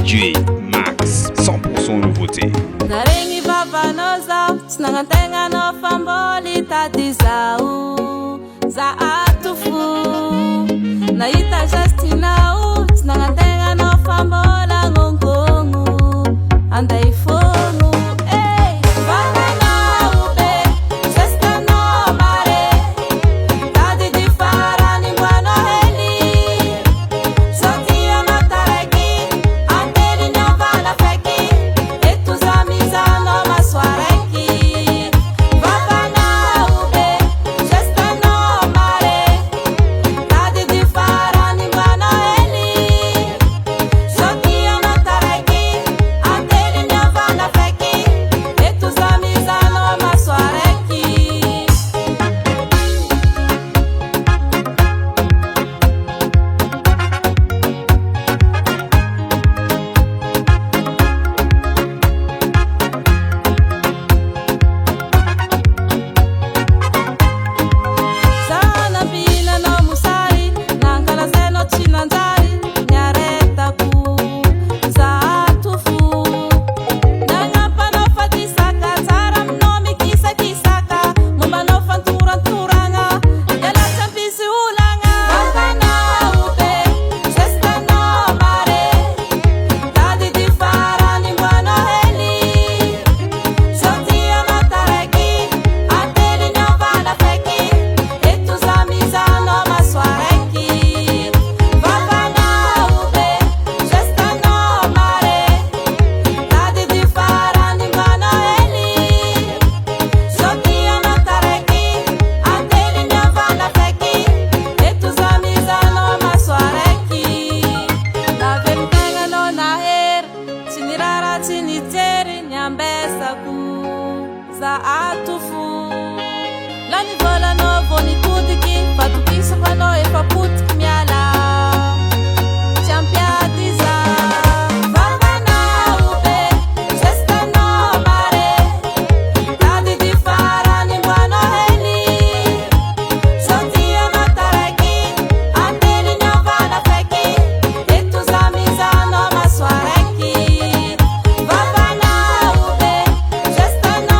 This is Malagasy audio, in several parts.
DJ Max, 100% nouveauté. Narengi Vava no zao, sinangatenga no famboli tati zao za atufu. Naita Justina u, sinangatenga no fambola ngongongu andai fonu. Za atufu la ni vola no voni kutiki fatukisa kwano e paputi miala champiatiza Vava na ube sesta no mare tadi di fara ni buano heli sotia no tareki anteni nyovana feki etu zamiza no maswareki Vava na ube sesta no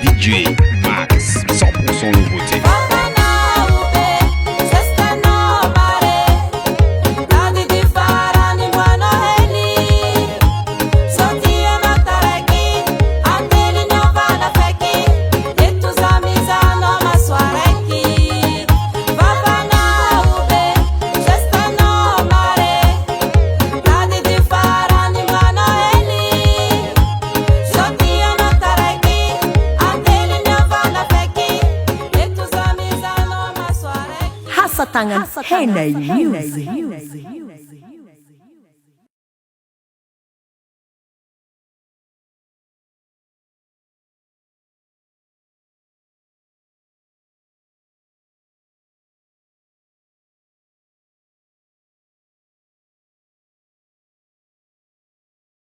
DJ Max, 100% nouveauté. Tangan Henai Music.